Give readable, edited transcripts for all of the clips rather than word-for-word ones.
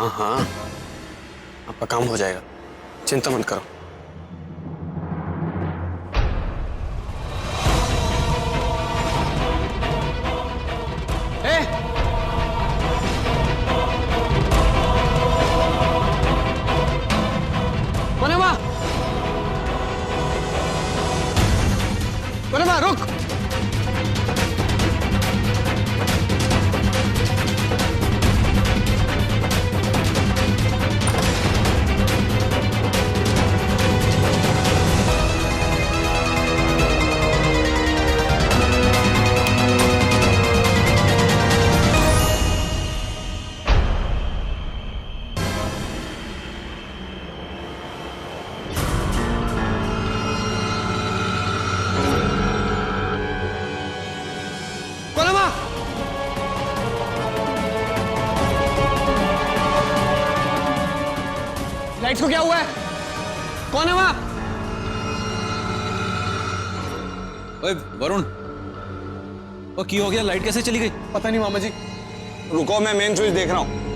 हाँ हाँ, आपका काम हो जाएगा, चिंता मत करो। रुक। लाइट्स को क्या हुआ है? कौन है वहां? ओए वरुण, वो की हो गया? लाइट कैसे चली गई? पता नहीं मामा जी। रुको, मैं मेन स्विच देख रहा हूं।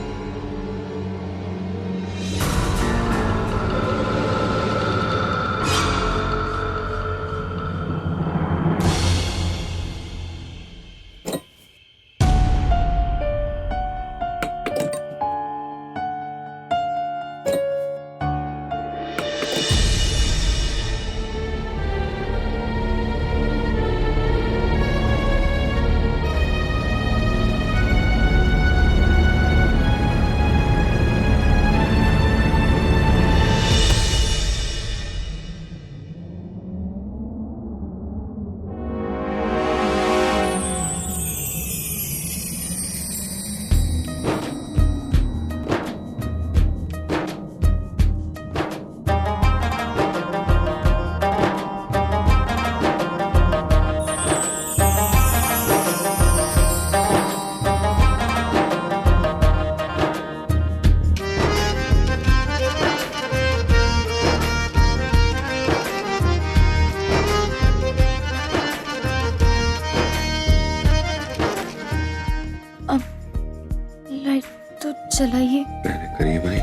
चलाइए। पहले करीब आई,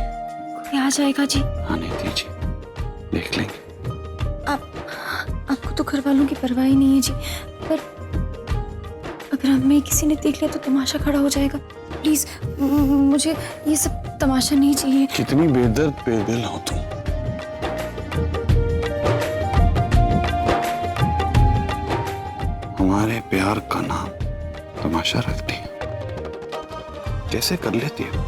कोई आ जाएगा जी। आने दीजिए, देख लेंगे। आपको तो घर वालों की परवाह ही नहीं है जी, पर अगर हमें किसी ने देख लिया तो तमाशा खड़ा हो जाएगा। प्लीज मुझे ये सब तमाशा नहीं चाहिए। कितनी बेदर्द बेदिल हो तुम। हमारे प्यार का नाम तमाशा रखती है। कैसे कर लेती है?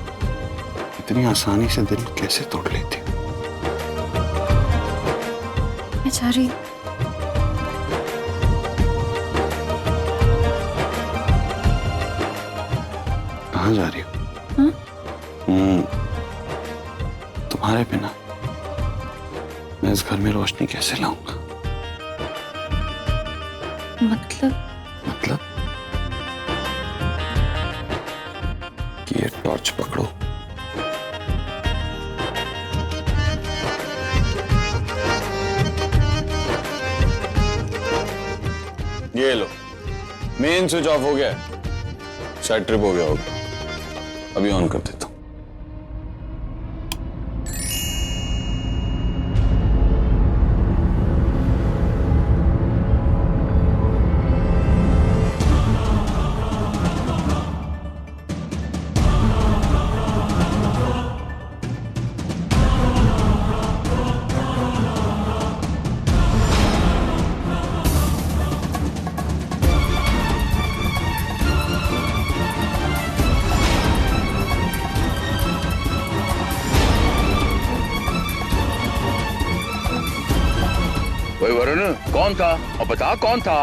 इतनी आसानी से दिल कैसे तोड़ लेती है? मैं जा रही। कहाँ जा रही हो? तुम्हारे बिना मैं इस घर में रोशनी कैसे लाऊंगा? मतलब कि ये टॉर्च पकड़ो, ये लो, मेन स्विच ऑफ हो गया है, शायद ट्रिप हो गया होगा। अभी ऑन कर देता हूं। ओए वरुण, कौन था? और बता कौन था?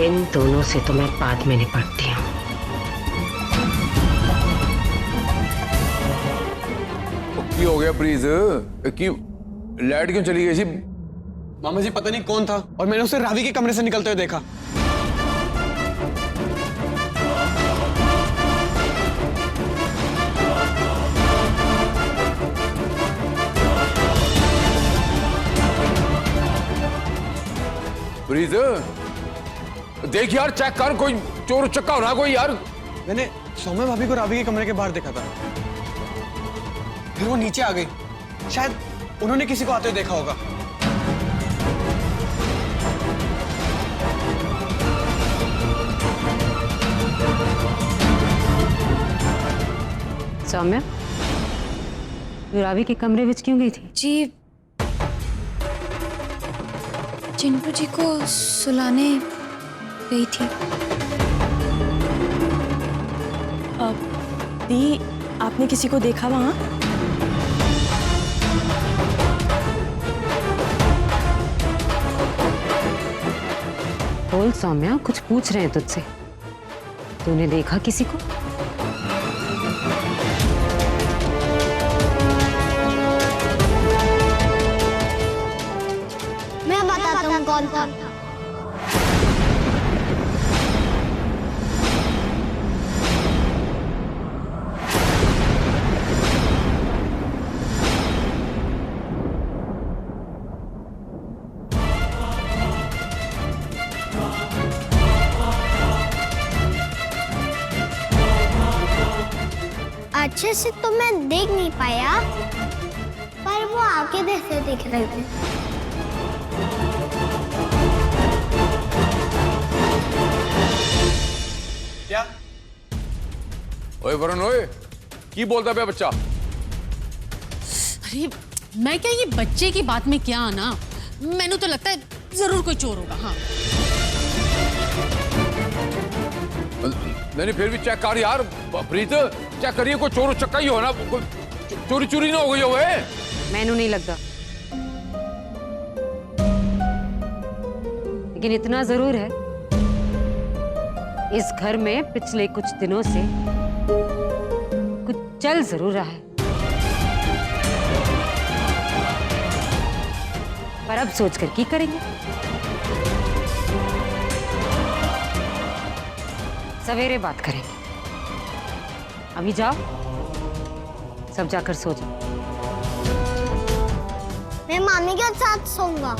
इन दोनों से तो मैं बाद में निपटती हूँ। की हो गया प्लीज? कि लाइट क्यों चली गई थी? मामा जी पता नहीं कौन था, और मैंने उसे रावी के कमरे से निकलते हुए देखा। प्लीज, देख यार, चेक कर, कोई चोर उचक्का हो रहा कोई यार। मैंने सौम्या भाभी को रावी के कमरे के बाहर देखा था, फिर वो नीचे आ गई। शायद उन्होंने किसी को आते हुए देखा होगा। सौम्या, तू रावी के कमरे विच क्यों गई थी? जी चिंटू जी को सुलाने गई थी। दी, आपने किसी को देखा वहां? बोल सौम्या, कुछ पूछ रहे हैं तुझसे। तूने देखा किसी को? मैं बताता हूँ कौन था। अच्छे से तो मैं देख नहीं पाया, पर वो आगे जैसे दिख रहे थे। क्या? ओए वरुण, ओए की बोलता पे बच्चा? अरे मैं क्या, ये बच्चे की बात में क्या आना। मैंने तो लगता है जरूर कोई चोर होगा। हाँ नहीं, फिर भी चेक कर यार प्रीत, चेक करिए, कोई चोर उचक्का ही हो ना, कोई चोरी ना हो गई हो। मैनू नहीं लगता, लेकिन इतना जरूर है, इस घर में पिछले कुछ दिनों से कुछ चल जरूर रहा है। पर अब सोच कर की करेंगे? सवेरे बात करेंगे। अभी जाओ, सब जाकर सो जाओ। मैं मामी के साथ सोऊंगा।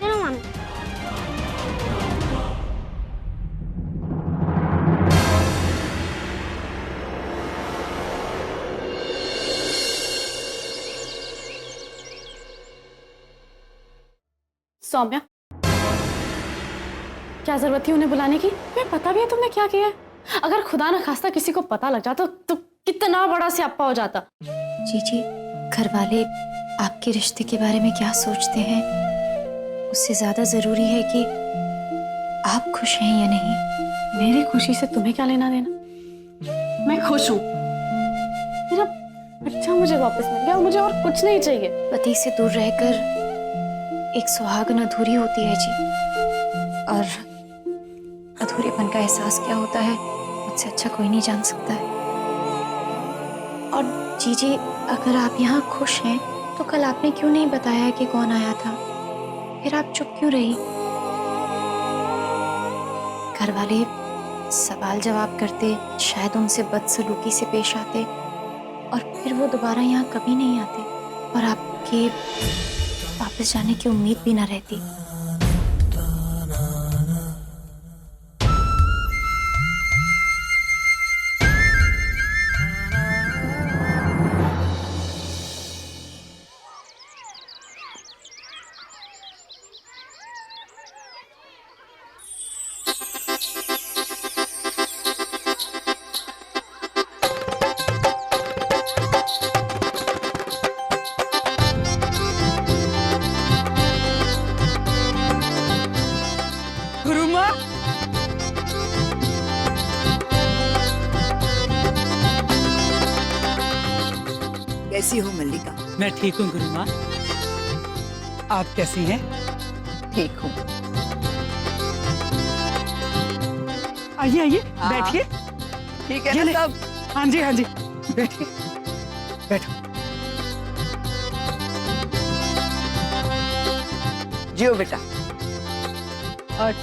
चलो मामी। सौम्या, क्या जरूरत थी उन्हें बुलाने की? तुम्हें पता भी है तुमने क्या किया है? अगर खुदा न खास्ता किसी को पता लग जाता तो कितना बड़ा स्यापा हो जाता। जी घर वाले आपके रिश्ते के बारे में क्या सोचते हैं, उससे ज्यादा जरूरी है कि आप खुश हैं या नहीं। मेरी खुशी से तुम्हें क्या लेना देना? मैं खुश हूँ, मेरा बच्चा मुझे वापस मिल गया, मुझे और कुछ नहीं चाहिए। पति से दूर रहकर एक सुहागन अधूरी होती है जी, और अधूरेपन का एहसास क्या होता है मुझसे अच्छा कोई नहीं जान सकता है। और जीजी, अगर आप यहाँ खुश हैं तो कल आपने क्यों नहीं बताया कि कौन आया था? फिर आप चुप क्यों रही? घर वाले सवाल जवाब करते, शायद उनसे बदसलूकी से पेश आते, और फिर वो दोबारा यहाँ कभी नहीं आते, और आपके वापस जाने की उम्मीद भी ना रहती। कैसी हो मल्लिका? मैं ठीक हूँ गुरु माँ, आप कैसी हैं? ठीक हूँ। आइए आइए, बैठिए। ठीक है ना सब? हाँ जी हाँ जी, बैठिए, बैठो। जियो बेटा।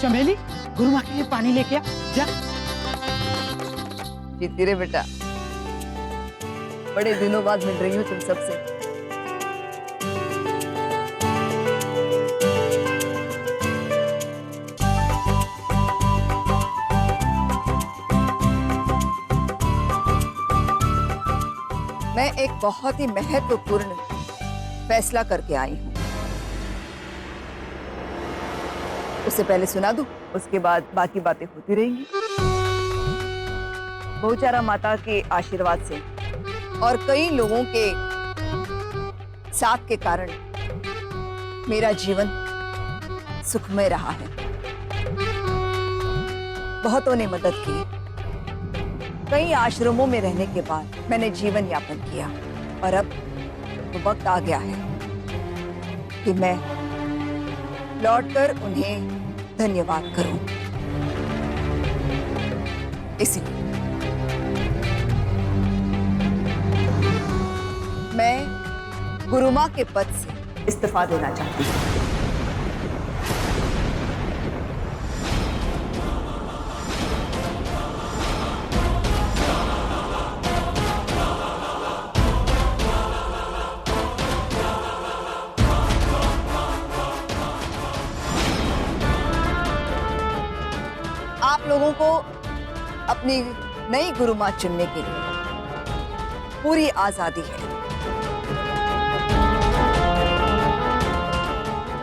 चमेली, गुरु माँ के लिए पानी लेके आ जा। जीती रे बेटा, बड़े दिनों बाद मिल रही हूँ तुम सबसे। मैं एक बहुत ही महत्वपूर्ण फैसला करके आई हूँ। उससे पहले सुना दूं, उसके बाद बाकी बातें होती रहेंगी। बहुचारा माता के आशीर्वाद से और कई लोगों के साथ के कारण मेरा जीवन सुखमय रहा है। बहुतों ने मदद की। कई आश्रमों में रहने के बाद मैंने जीवन यापन किया और अब तो वक्त आ गया है कि मैं लौटकर उन्हें धन्यवाद करूं। इसलिए मैं गुरुमा के पद से इस्तीफा देना चाहती हूं। आप लोगों को अपनी नई गुरुमा चुनने के लिए पूरी आजादी है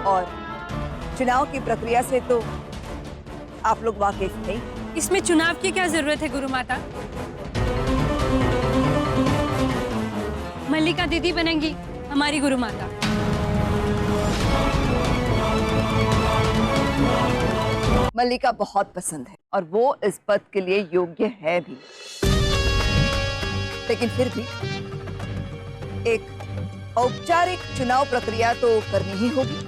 और चुनाव की प्रक्रिया से तो आप लोग वाकिफ नहीं। इसमें चुनाव की क्या जरूरत है गुरु माता? मल्लिका दीदी बनेंगी हमारी गुरु माता। मल्लिका बहुत पसंद है और वो इस पद के लिए योग्य है भी, लेकिन फिर भी एक औपचारिक चुनाव प्रक्रिया तो करनी ही होगी।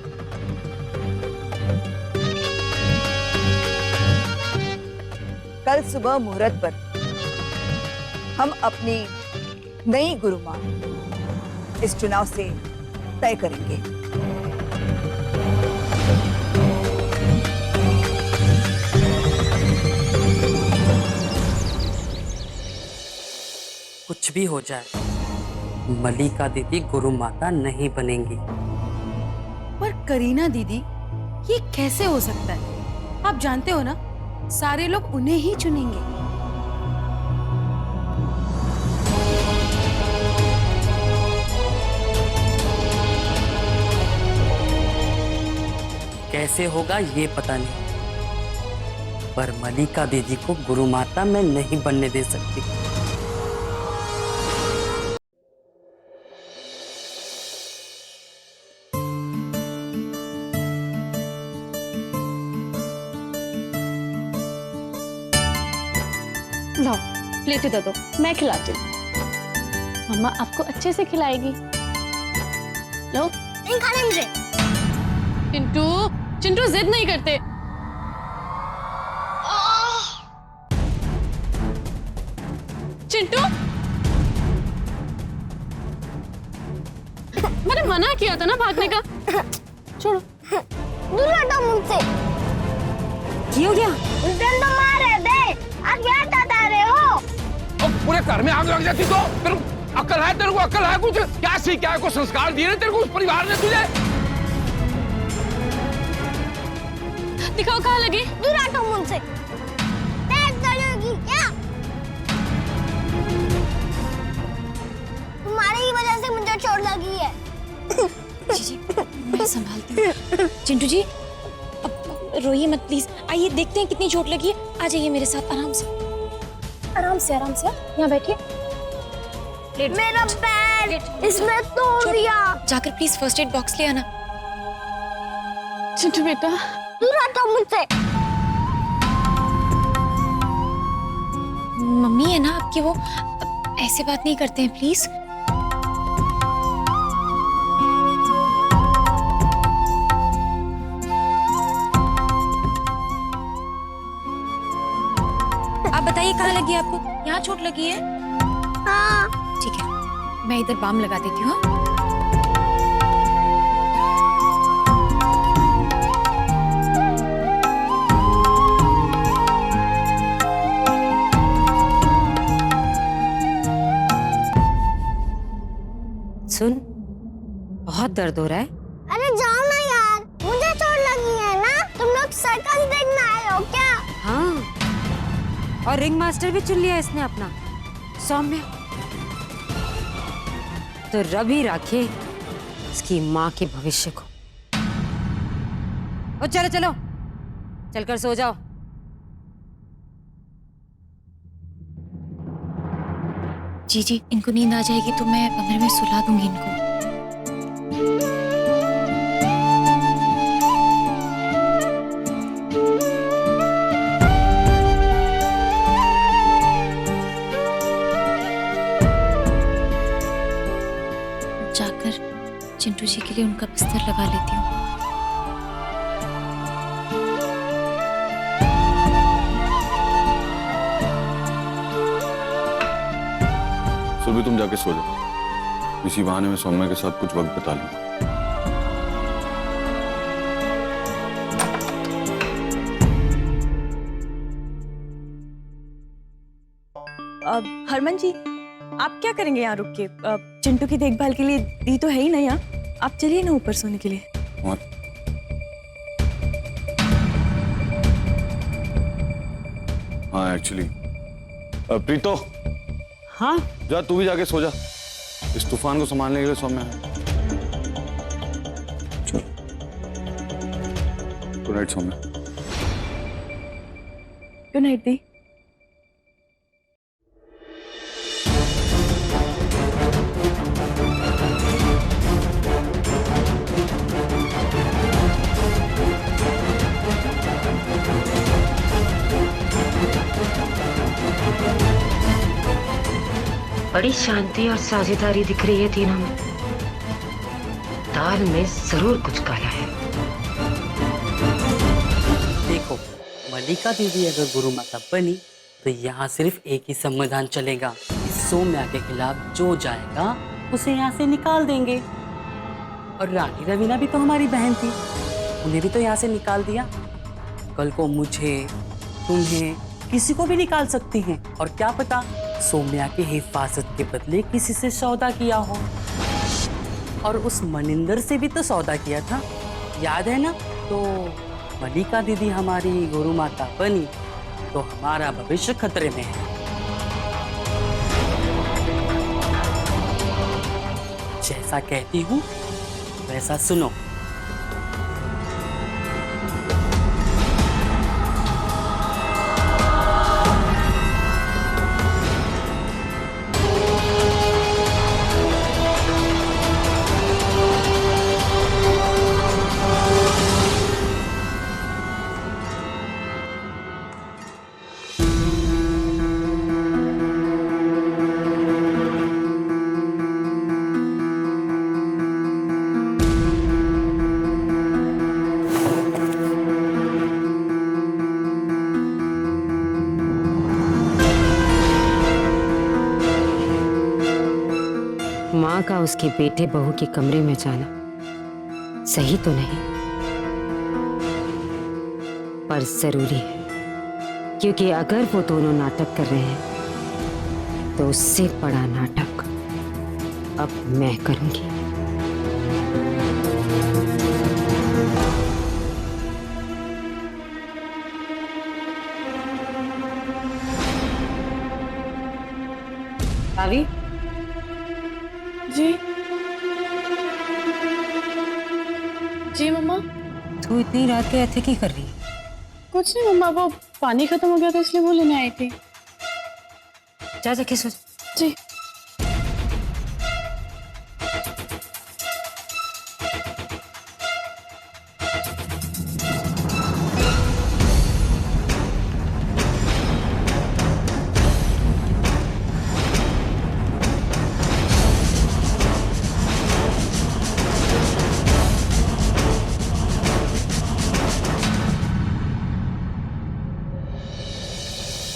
कल सुबह मुहूर्त पर हम अपनी नई गुरुमा इस चुनाव से तय करेंगे। कुछ भी हो जाए, मल्लिका दीदी गुरु माता नहीं बनेंगी। पर करीना दीदी, ये कैसे हो सकता है? आप जानते हो ना, सारे लोग उन्हें ही चुनेंगे। कैसे होगा ये पता नहीं, पर मल्लिका दीदी को गुरु माता मैं नहीं बनने दे सकती। लो, प्लेट दे दो, मैं खिलाती हूँ। मम्मा आपको अच्छे से खिलाएगी। लो। नहीं खाने मुझे। चिंटू, चिंटू जिद नहीं करते। चिंटू, मैंने मना किया था ना भागने का। छोड़ो। दूर हटो मुझसे। क्या हो गया? उस दिन तो मार रहे थे, आप क्या बता रहे हो? और पूरे घर में आग लग जाती तो तेरे को अक्ल है? तेरे को अक्ल है कुछ? क्या सीखा है? को संस्कार दिए तेरे को उस परिवार ने तुझे? दिखाओ कहाँ लगी। दूर हटो मुझसे। पैर जलेगी क्या? तुम्हारी ही वजह से मुझे चोट लगी है। जी, मैं संभालती हूँ। चिंटू जी, अब रोइए मत प्लीज। आइए देखते हैं कितनी चोट लगी है। आ जाइए मेरे साथ, आराम से आराम से आराम से। यहाँ बैठिए। मेरा पैर इसने तोड़ दिया। जाकर प्लीज फर्स्ट एड बॉक्स ले आना। चिंटू बेटा, दूर हटो मुझसे। मम्मी है ना आपकी, वो ऐसे बात नहीं करते हैं प्लीज। आप बताइए कहाँ लगी है आपको? यहाँ चोट लगी है? हाँ। ठीक है, मैं इधर बाम लगा देती हूँ। हाँ? सुन, बहुत दर्द हो रहा है। अरे जाओ ना यार, मुझे चोट लगी है ना। तुम लोग सर्कस देखने आए हो क्या? हाँ, और रिंग मास्टर भी चुन लिया इसने अपना, सौम्य। तो रब ही राखे इसकी माँ के भविष्य को। और चलो चलो, चलकर सो जाओ। जी, इनको नींद आ जाएगी तो मैं कमरे में सुला दूंगी इनको। जाकर चिंटू जी के लिए उनका बिस्तर लगा लेती हूँ। सुरभि तुम जाके सो जाओ, इसी बहाने में सौम्या के साथ कुछ वक्त बिता लूंगा। हरमन जी, आप क्या करेंगे यहाँ रुक के? चिंटू की देखभाल के लिए दी तो है ही ना यहाँ, आप चलिए ना ऊपर सोने के लिए। और हाँ एक्चुअली प्रीतो, हाँ जा तू भी जाके सो जा, इस तूफान को संभालने के लिए सौम्या है। चल, good night Saumya. Good night दी। बड़ी शांति और साझेदारी दिख रही है तीनों में। दाल में जरूर कुछ काला है। देखो, मलिका दीदी अगर गुरु माता बनी तो यहाँ सिर्फ एक ही समाधान चलेगा कि सौम्या के खिलाफ जो जाएगा उसे यहाँ से निकाल देंगे। और रानी रवीना भी तो हमारी बहन थी, उन्हें भी तो यहाँ से निकाल दिया। कल को मुझे, तुम्हें, किसी को भी निकाल सकती हैं। और क्या पता सौम्या की हिफाजत के बदले किसी से सौदा किया हो। और उस मनिंदर से भी तो सौदा किया था, याद है ना? तो मलिका दीदी हमारी गुरु माता बनी तो हमारा भविष्य खतरे में है। जैसा कहती हूँ वैसा सुनो। माँ का उसके बेटे बहू के कमरे में जाना सही तो नहीं, पर जरूरी है। क्योंकि अगर वो दोनों नाटक कर रहे हैं तो उससे बड़ा नाटक अब मैं करूंगी। भाभी जी जी मम्मा। तू इतनी रात के ऐसे की कर रही है? कुछ नहीं मम्मा, वो पानी खत्म हो गया था इसलिए वो लेने आई थी। जा जाके सो। जी।